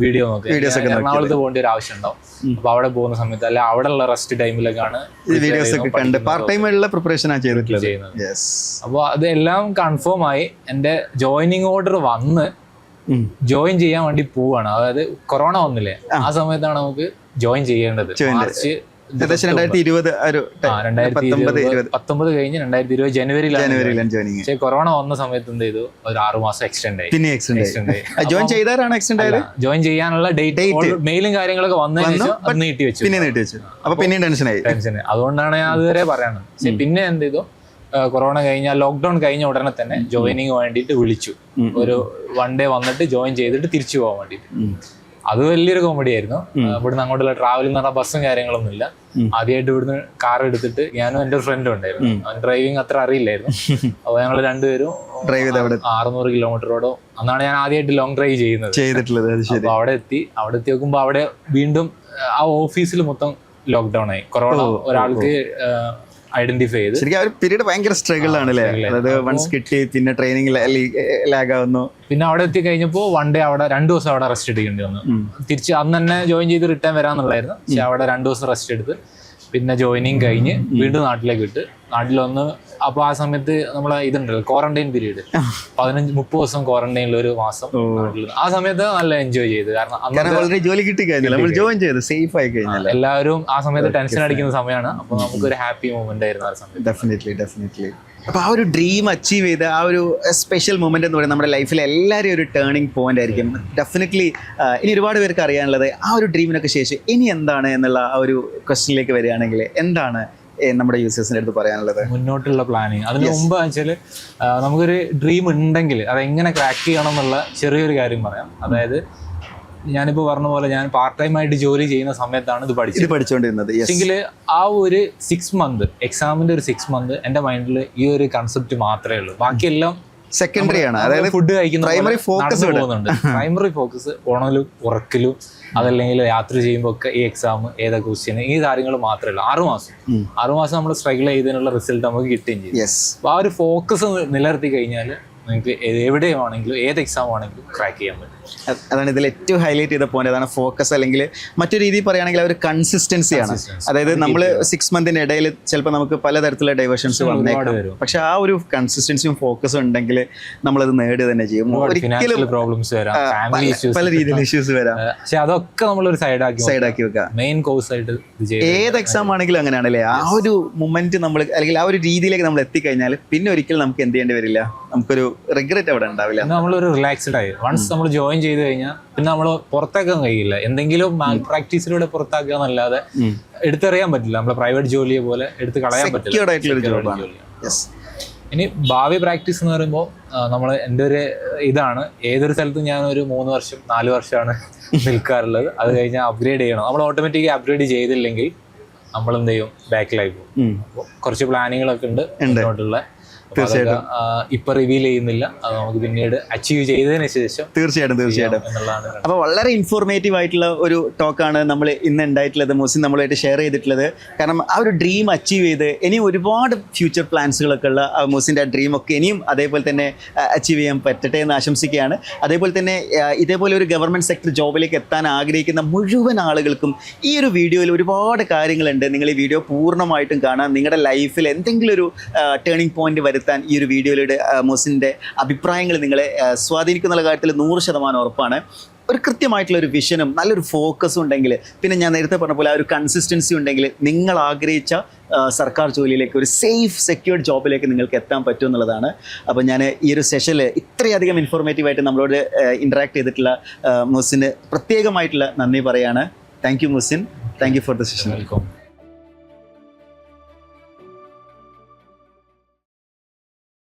വീഡിയോ നോക്കി. എറണാകുളത്ത് പോകേണ്ട ഒരു ആവശ്യം ഉണ്ടാവും. അപ്പൊ അവിടെ പോകുന്ന സമയത്ത് അല്ല അവിടെ ഉള്ള റെസ്റ്റ് ടൈമിലൊക്കെയാണ് വീഡിയോസ് ഒക്കെ കണ്ട് പാർട്ട് ടൈമുള്ള പ്രിപ്പറേഷൻ ചെയ്യുന്നത്. അപ്പോൾ അതെല്ലാം കൺഫേം ആയി. എന്റെ ജോയിനിങ് ഓർഡർ വന്ന് ജോയിൻ ചെയ്യാൻ വേണ്ടി പോവാണ്. അതായത് കൊറോണ വന്നില്ലേ, ആ സമയത്താണ് നമുക്ക് ജോയിൻ ചെയ്യേണ്ടത്. മാർച്ച് 2020 കഴിഞ്ഞ് 2020 ജനുവരിയിലാണ് ജോയിനിങ്. പക്ഷേ കൊറോണ വന്ന സമയത്ത് എന്ത് ചെയ്തു, ഒരു 6 മാസം എക്സ്റ്റെൻഡ് ആയി. ജോയിൻ ചെയ്താരാണ് എക്സ്റ്റെൻഡ് ആയത്? ജോയിൻ ചെയ്യാനുള്ള ഡേറ്റ് മെയിലും കാര്യങ്ങളൊക്കെ വന്നതിന് ശേഷം നീട്ടി വെച്ചു. അപ്പൊ പിന്നെ ടെൻഷൻ. അതുകൊണ്ടാണ് ഞാൻ അതുവരെ പറയാനുള്ളത്. പക്ഷെ പിന്നെ എന്ത് ചെയ്തു, കൊറോണ കഴിഞ്ഞ ലോക്ക്ഡൌൺ കഴിഞ്ഞ ഉടനെ തന്നെ ജോയിനിങ് വേണ്ടിയിട്ട് വിളിച്ചു. ഒരു 1 ഡേ വന്നിട്ട് ജോയിൻ ചെയ്തിട്ട് തിരിച്ചു പോകാൻ വേണ്ടിയിട്ട്. അത് വലിയൊരു കോമഡി ആയിരുന്നു. ഇവിടുന്ന് അങ്ങോട്ടുള്ള ട്രാവൽ എന്ന് പറഞ്ഞാൽ ബസ്സും കാര്യങ്ങളൊന്നും ഇല്ല. ആദ്യമായിട്ട് ഇവിടുന്ന് കാർ എടുത്തിട്ട് ഞാനും എൻ്റെ ഒരു ഫ്രണ്ടും ഉണ്ടായിരുന്നു. അവൻ ഡ്രൈവിംഗ് അത്ര അറിയില്ലായിരുന്നു. അപ്പോൾ ഞങ്ങൾ രണ്ടുപേരും 600 കിലോമീറ്ററോടോ അന്നാണ് ഞാൻ ആദ്യമായിട്ട് ലോങ് ഡ്രൈവ് ചെയ്തിട്ടുള്ളത്. അപ്പോൾ അവിടെ എത്തി നോക്കുമ്പോൾ അവിടെ വീണ്ടും ആ ഓഫീസിൽ മൊത്തം ലോക്ക്ഡൌൺ ആയി. കൊറോണ ഒരാൾക്ക് ഐഡന്റിഫൈ ചെയ്ത്. ശരിക്കും ആ ഒരു പീരീഡ് ഭയങ്കര സ്ട്രഗിൾ ആണ് അല്ലേ? അതായത് വൺസ് കിട്ടി, പിന്നെ ട്രെയിനിങ് ലാഗ് ആവുന്നു. പിന്നെ അവിടെ എത്തി കഴിഞ്ഞപ്പോൾ 1 ഡേ അവിടെ 2 ദിവസം അവിടെ റെസ്റ്റ് എടുക്കേണ്ടി വന്നു. തിരിച്ച് അന്ന് തന്നെ ജോയിൻ ചെയ്ത് റിട്ടേൺ വരാന്നുള്ളായിരുന്നു. പക്ഷെ അവിടെ 2 ദിവസം റെസ്റ്റ് എടുത്ത് പിന്നെ ജോയിനിങ് കഴിഞ്ഞ് വീണ്ടും നാട്ടിലേക്ക് വിട്ട്. നാട്ടിൽ വന്ന് അപ്പോൾ ആ സമയത്ത് നമ്മളെ ഇതുണ്ടല്ലോ ക്വാറന്റൈൻ പീരീഡ്, 15-30 ദിവസം ക്വാറന്റൈനിൽ ഒരു മാസം. ആ സമയത്ത് നല്ല എൻജോയ് ചെയ്ത്. കാരണം ജോലി കിട്ടി കഴിഞ്ഞാൽ ജോയിൻ ചെയ്ത് സേഫ് ആയി കഴിഞ്ഞാൽ എല്ലാവരും ആ സമയത്ത് ടെൻഷൻ അടിക്കുന്ന സമയമാണ്. അപ്പോൾ നമുക്കൊരു ഹാപ്പി മൊമെന്റ് ആയിരുന്നു ആ സമയത്ത്. ഡെഫിനറ്റ്ലി. അപ്പോൾ ആ ഒരു ഡ്രീം അച്ചീവ് ചെയ്ത ആ ഒരു സ്പെഷ്യൽ മൊമെന്റ് എന്ന് പറയുന്നത് നമ്മുടെ ലൈഫിലെ എല്ലാവരും ഒരു ടേണിംഗ് പോയിന്റ് ആയിരിക്കും. ഡെഫിനറ്റ്ലി ഇനി ഒരുപാട് പേർക്ക് അറിയാനുള്ളത് ആ ഒരു ഡ്രീമിനൊക്കെ ശേഷം ഇനി എന്താണ് എന്നുള്ള ആ ഒരു ക്വസ്റ്റ്യനിലേക്ക് വരികയാണെങ്കിൽ എന്താണ് നമ്മുടെ യൂസേഴ്സിൻ്റെ അടുത്ത് പറയാനുള്ളത്? മുന്നോട്ടുള്ള പ്ലാനിങ്. അതിന് മുമ്പ് വെച്ചാൽ നമുക്കൊരു ഡ്രീം ഉണ്ടെങ്കിൽ അതെങ്ങനെ ക്രാക്ക് ചെയ്യണം എന്നുള്ള ചെറിയൊരു കാര്യം പറയാം. അതായത് ഞാനിപ്പോൾ പറഞ്ഞ പോലെ ഞാൻ പാർട്ട് ടൈം ആയിട്ട് ജോലി ചെയ്യുന്ന സമയത്താണ് ഇത് പഠിച്ചുകൊണ്ടിരുന്നത്. എങ്കിൽ ആ ഒരു 6 മന്ത് എക്സാമിന്റെ ഒരു 6 മന്ത് എൻ്റെ മൈൻഡിൽ ഈ ഒരു കൺസെപ്റ്റ് മാത്രമേ ഉള്ളൂ. ബാക്കിയെല്ലാം സെക്കൻഡറി ആണ്. അതായത് ഫുഡ് കഴിക്കുന്ന പ്രൈമറി ഫോക്കസ് പോകുന്നുണ്ട്. പ്രൈമറി ഫോക്കസ് ഓണലും ഉറക്കലും അതല്ലെങ്കിൽ യാത്ര ചെയ്യുമ്പോൾ ഒക്കെ ഈ എക്സാം ഏതാ ക്വസ്റ്റ്യൻ ഈ കാര്യങ്ങൾ മാത്രമേ ഉള്ളൂ. 6 മാസം നമ്മൾ സ്ട്രഗിൾ ചെയ്തതിനുള്ള റിസൾട്ട് നമുക്ക് കിട്ടുകയും ചെയ്യും. അപ്പോൾ ആ ഒരു ഫോക്കസ് നിലനിർത്തി കഴിഞ്ഞാൽ നിങ്ങൾക്ക് എവിടെയാണെങ്കിലും ഏത് എക്സാം ആണെങ്കിലും ക്രാക്ക് ചെയ്യാൻ പറ്റും. അതാണ് ഇതിൽ ഏറ്റവും ഹൈലൈറ്റ് ചെയ്ത പോയിന്റ്. അതാണ് ഫോക്കസ്. അല്ലെങ്കിൽ മറ്റൊരു രീതിയിൽ പറയുകയാണെങ്കിൽ ആ ഒരു കൺസിസ്റ്റൻസിയാണ്. അതായത് നമ്മൾ 6 മന്തിന് ഇടയിൽ ചിലപ്പോൾ നമുക്ക് പലതരത്തിലുള്ള ഡൈവേർഷൻസ് വന്നേക്കാം. പക്ഷെ ആ ഒരു കൺസിസ്റ്റൻസിയും ഫോക്കസും ഉണ്ടെങ്കിൽ നമ്മളത് നേടുക തന്നെ ചെയ്യും. ഒരിക്കലും പ്രോബ്ലംസ് വരാം, പല രീതിയിലുള്ള ഇഷ്യൂസ് വരാം. പക്ഷെ അതൊക്കെ നമ്മളൊരു സൈഡാക്കി വെക്കുക. മെയിൻ കോഴ്സ് ആയിട്ട് ഏത് എക്സാം ആണെങ്കിലും അങ്ങനെയാണല്ലേ? ആ ഒരു മൊമെന്റ് നമ്മൾ അല്ലെങ്കിൽ ആ ഒരു രീതിയിലേക്ക് നമ്മൾ എത്തിക്കഴിഞ്ഞാൽ പിന്നെ ഒരിക്കലും നമുക്ക് എന്ത് ചെയ്യേണ്ടി വരില്ല, നമുക്കൊരു റിഗ്രറ്റ് അവിടെ ഉണ്ടാവില്ല. നമ്മളൊരു റിലാക്സ്ഡ് ആയി വൺസ് നമ്മൾ ജോയിൻ ചെയ്ത് കഴിഞ്ഞാൽ പിന്നെ നമ്മൾ പുറത്താക്കാൻ കഴിയില്ല. എന്തെങ്കിലും മാൽ പ്രാക്ടീസിലൂടെ പുറത്താക്കുക എന്നല്ലാതെ എടുത്തെറിയാൻ പറ്റില്ല. നമ്മളെ പ്രൈവറ്റ് ജോലിയെ പോലെ എടുത്ത് കളയാൻ പറ്റില്ല. ഇനി ഭാവി പ്രാക്ടീസ് എന്ന് പറയുമ്പോൾ നമ്മൾ എൻ്റെ ഒരു ഇതാണ്, ഏതൊരു സ്ഥലത്തും ഞാൻ ഒരു 3 വർഷം 4 വർഷമാണ് നിൽക്കാറുള്ളത്. അത് കഴിഞ്ഞാൽ അപ്ഗ്രേഡ് ചെയ്യണം. നമ്മൾ ഓട്ടോമാറ്റിക് അപ്ഗ്രേഡ് ചെയ്തില്ലെങ്കിൽ നമ്മൾ എന്ത് ചെയ്യും, ബാക്കിലായി പോകും. അപ്പോൾ കുറച്ച് പ്ലാനിങ്ങളൊക്കെ ഉണ്ട് മുന്നോട്ടുള്ള. ഇപ്പൊ റിവീൽ ചെയ്യുന്നില്ല, അത് നമുക്ക് പിന്നീട് അച്ചീവ് ചെയ്തതിനു ശേഷം തീർച്ചയായിട്ടും. അപ്പോൾ വളരെ ഇൻഫോർമേറ്റീവ് ആയിട്ടുള്ള ഒരു ടോക്കാണ് നമ്മൾ ഇന്ന് ഉണ്ടായിട്ടുള്ളത്. മുസിൻ നമ്മളുമായിട്ട് ഷെയർ ചെയ്തിട്ടുള്ളത്. കാരണം ആ ഒരു ഡ്രീം അച്ചീവ് ചെയ്ത് ഇനിയും ഒരുപാട് ഫ്യൂച്ചർ പ്ലാൻസുകളൊക്കെ ഉള്ള മുസിൻ്റെ ആ ഡ്രീമൊക്കെ ഇനിയും അതേപോലെ തന്നെ അച്ചീവ് ചെയ്യാൻ പറ്റട്ടെ എന്ന് ആശംസിക്കുകയാണ്. അതേപോലെ തന്നെ ഇതേപോലെ ഒരു ഗവൺമെൻറ് സെക്ടർ ജോബിലേക്ക് എത്താൻ ആഗ്രഹിക്കുന്ന മുഴുവൻ ആളുകൾക്കും ഈ ഒരു വീഡിയോയിൽ ഒരുപാട് കാര്യങ്ങളുണ്ട്. നിങ്ങൾ ഈ വീഡിയോ പൂർണ്ണമായിട്ടും കാണാൻ നിങ്ങളുടെ ലൈഫിൽ എന്തെങ്കിലും ഒരു ടേണിംഗ് പോയിന്റ് വരുത്താൻ ഈ ഒരു വീഡിയോയിലൂടെ മുസിൻ്റെ അഭിപ്രായങ്ങൾ നിങ്ങളെ സ്വാധീനിക്കുന്നുള്ള കാര്യത്തിൽ 100% ഉറപ്പാണ്. ഒരു കൃത്യമായിട്ടുള്ള ഒരു വിഷനും നല്ലൊരു ഫോക്കസും ഉണ്ടെങ്കിൽ, പിന്നെ ഞാൻ നേരത്തെ പറഞ്ഞ പോലെ ആ ഒരു കൺസിസ്റ്റൻസി ഉണ്ടെങ്കിൽ നിങ്ങൾ ആഗ്രഹിച്ച സർക്കാർ ജോലിയിലേക്ക് ഒരു സേഫ് സെക്യൂർഡ് ജോബിലേക്ക് നിങ്ങൾക്ക് എത്താൻ പറ്റും എന്നുള്ളതാണ്. അപ്പോൾ ഞാൻ ഈ ഒരു സെഷനിൽ ഇത്രയധികം ഇൻഫോർമേറ്റീവായിട്ട് നമ്മളോട് ഇൻട്രാക്ട് ചെയ്തിട്ടുള്ള മുസിന് പ്രത്യേകമായിട്ടുള്ള നന്ദി പറയാണ്. Thank you Muhsin. Thank you for the session. Welcome.